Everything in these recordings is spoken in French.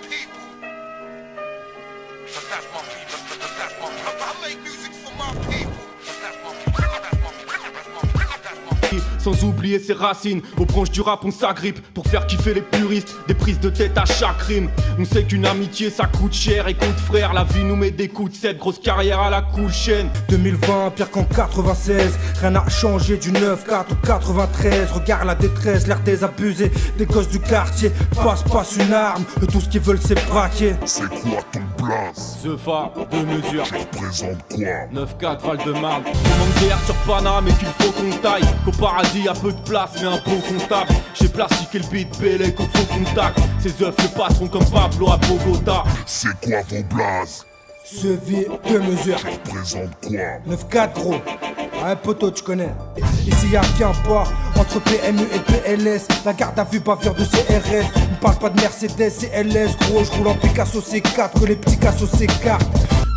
people. That's my people. That's my people. I make music for my people. That's my people. Sans oublier ses racines, aux branches du rap on s'agrippe pour faire kiffer les puristes, des prises de tête à chaque rime. On sait qu'une amitié ça coûte cher et contre frère la vie nous met des coups de 7, grosse carrière à la cool chaîne. 2020 pire qu'en 96, rien n'a changé du 9-4 au 93. Regarde la détresse, l'air désabusé des gosses du quartier. Passe une arme, tout ce qu'ils veulent c'est braquer. C'est quoi ton blaze? Zefa, 2 mesures, Tu représentes quoi? 9-4 Val-de-Marne. On manque d'air sur Paname et qu'il faut qu'on taille. Qu'au paradis y'a peu de place mais un bon comptable. J'ai plastiqué le beat Bélec au faux contact. Ces œufs le passeront comme Pablo à Bogota. C'est quoi vos blazes? Sevi, 2 mesures, Tu représentes quoi? 9-4 gros. Un poteau tu connais. Ici y'a qu'un port entre PMU et PLS. La garde à vue bavure de CRS. On parle pas de Mercedes, CLS. Gros je roule en Picasso C4 que les petits cassos s'écartent.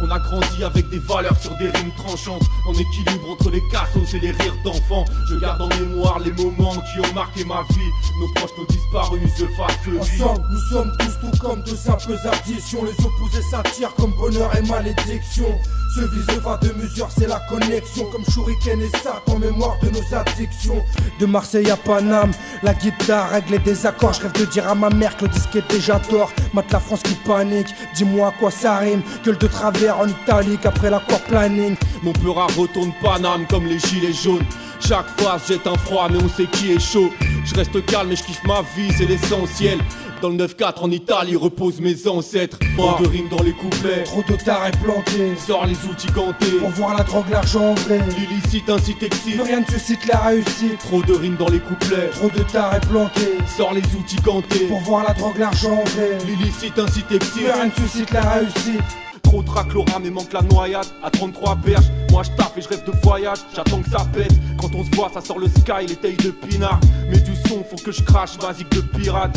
On a grandi avec des valeurs sur des rimes tranchantes. En équilibre entre les cassos et les rires d'enfants. Je garde en mémoire les moments qui ont marqué ma vie. Nos proches, nos disparus, se fassent vie. Ensemble, nous sommes tous tout comme de simples additions. Les opposés s'attirent comme bonheur et malédiction. Ce vise va de mesure, c'est la connexion. Comme Shuriken et Sat en mémoire de nos addictions. De Marseille à Paname, la guitare règle des accords. Je rêve de dire à ma mère que le disque est déjà tort. Mate la France qui panique, dis-moi à quoi ça rime. Gueule de travers en italique après l'aquaplaning. Mon peur retourne Paname comme les gilets jaunes. Chaque phase jette un froid mais on sait qui est chaud. Je reste calme et je kiffe ma vie, c'est l'essentiel. Dans le 9-4 en Italie reposent mes ancêtres. Trop de rimes dans les couplets, Trop de tarés plantés sors les outils gantés. pour voir la drogue, l'argent en vrai. L'illicite ainsi Plus t'excite. rien ne suscite la réussite. Trop de rimes dans les couplets, Trop de tarés plantés sors les outils gantés. pour voir la drogue, l'argent en vrai. L'illicite ainsi t'excite. Plus rien ne suscite la réussite. Trop de raclora mais manque la noyade. À 33 berges, moi je tape et je rêve de voyage. J'attends que ça pète, quand on se voit ça sort le sky, les tailles de pinard. Mais du son faut que je crache, basique de pirate.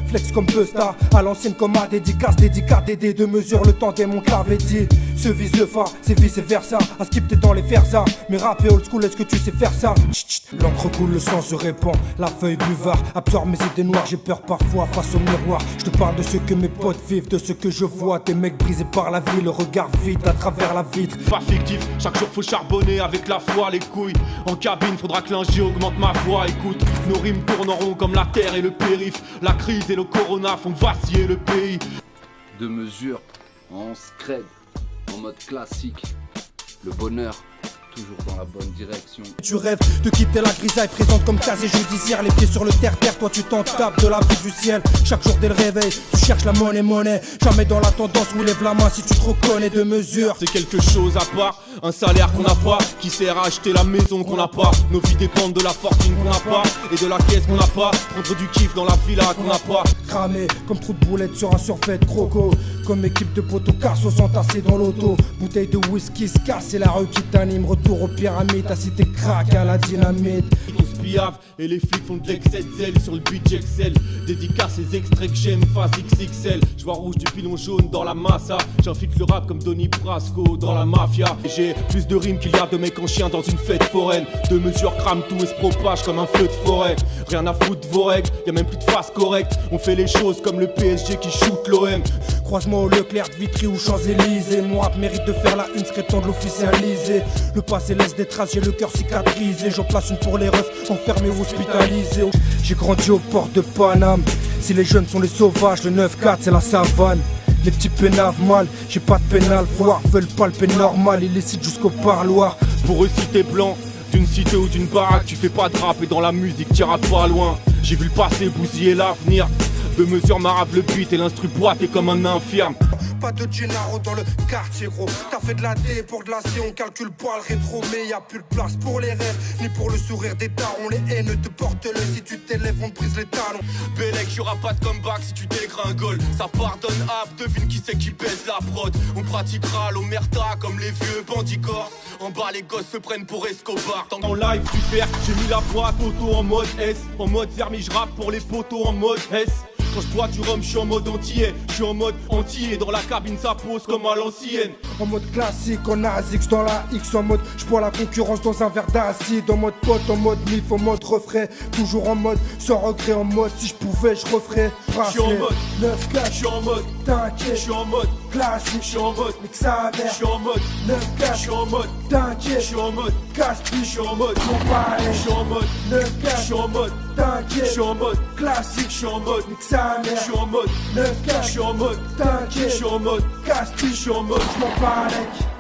Flex comme Busta, à l'ancienne comme à dédicace, DD de mesure, le temps démonte l'avait dit. Ce vise le fa, c'est vice versa, à skip t'es dans les fersas. Mais rap et old school, est-ce que tu sais faire ça? L'encre coule, le sang se répand, la feuille buvard absorbe mes idées noires, j'ai peur parfois face au miroir. Je te parle de ce que mes potes vivent, de ce que je vois, des mecs brisés par la vie, le regard vide à travers la vitre. Pas fictif, chaque jour faut charbonner avec la foi, les couilles. En cabine, faudra que l'ingé augmente ma voix. Écoute, nos rimes tournent en rond comme la terre et le périph'. La crise et le corona font vaciller le pays. 2 mesures, en scred, en mode classique. Le bonheur, toujours dans la bonne direction. Tu rêves de quitter la grisaille présente comme casier judiciaire. Les pieds sur le terre-terre, toi tu t'en tapes de la vue du ciel. Chaque jour dès le réveil, tu cherches la monnaie. Jamais dans la tendance où lève la main si tu te reconnais de mesure. C'est quelque chose à part, un salaire qu'on n'a pas, qui sert à acheter la maison qu'on n'a pas. Nos vies dépendent de la fortune qu'on n'a pas, et de la caisse qu'on n'a pas. Prendre du kiff dans la villa qu'on n'a pas. Cramé comme trou de boulette sur un surfait croco. Comme équipe de poteaux carsos entassés dans l'auto. Bouteille de whisky se casse, c'est la rue qui t'anime. Retour aux pyramides, ta cité craque à la dynamite. Tous piavent et les flics font de l'excel sur le beat j'excelle. Dédicace les extraits que j'aime, phase XXL. Je vois rouge du pilon jaune dans la massa. J'infiltre le rap comme Donny Brasco dans la mafia. J'ai plus de rimes qu'il y a de mecs en chien dans une fête foraine. 2 mesures crament tout et se propage comme un feu de forêt. Rien à foutre de vos règles, y'a même plus de face correcte. On fait les choses comme le PSG qui shoot l'OM. Croise-moi au Leclerc de Vitry ou Champs-Élysées. Mon rap mérite de faire la une, serait temps de l'officialiser. Le passé laisse des traces, j'ai le cœur cicatrisé. J'en place une pour les refs, enfermés ou hospitalisés. J'ai grandi aux portes de Paname. Si les jeunes sont les sauvages, le 9-4 c'est la savane. Les petits pénaves mal, j'ai pas de pénal. Voir veulent pas le peine normal, illicite jusqu'au parloir. Pour eux si t'es blanc, d'une cité ou d'une baraque, tu fais pas de rap et dans la musique t'iras pas loin. J'ai vu le passé bousiller l'avenir. 2 mesures m'arave le beat et l'instru boîte est comme un infirme. Pas de Gennaro dans le quartier gros. T'as fait de la D pour de la C, on calcule pas le rétro. Mais y a plus de place pour les rêves, ni pour le sourire des darons. Les haines te portent le, si tu t'élèves on te brise les talons. Bélec, y'aura pas de comeback si tu dégringoles. Ça pardonne ap, devine qui c'est qui baisse la prod. On pratiquera l'omerta comme les vieux bandits corses. En bas les gosses se prennent pour Escobar. En live du fer, j'ai mis la boîte auto en mode S. En mode Zermi, je rappe pour les potos en mode S. Quand je bois du rhum, je suis en mode antillais. Je suis en mode entier, dans la cabine ça pose comme à l'ancienne. En mode classique, on a X dans la X en mode je bois la concurrence dans un verre d'acide. En mode pote, en mode mif, en mode refrais. Toujours en mode sans regret, en mode si je pouvais je referais. Je suis en mode 9-4, je suis en mode t'inquiète, je suis en mode classique, je suis en mode nique sa je mère. suis en mode 9-4, je suis en mode t'inquiète, je suis en mode casse-piche, je suis en mode mon palais. je suis en mode 9-4, je suis en mode t'inquiète, je suis en mode classique, je suis en mode nique sa je mère. suis en mode 9-4, je suis en mode je t'inquiète, suis en mode casse-piche, je suis en mode je m'en palais.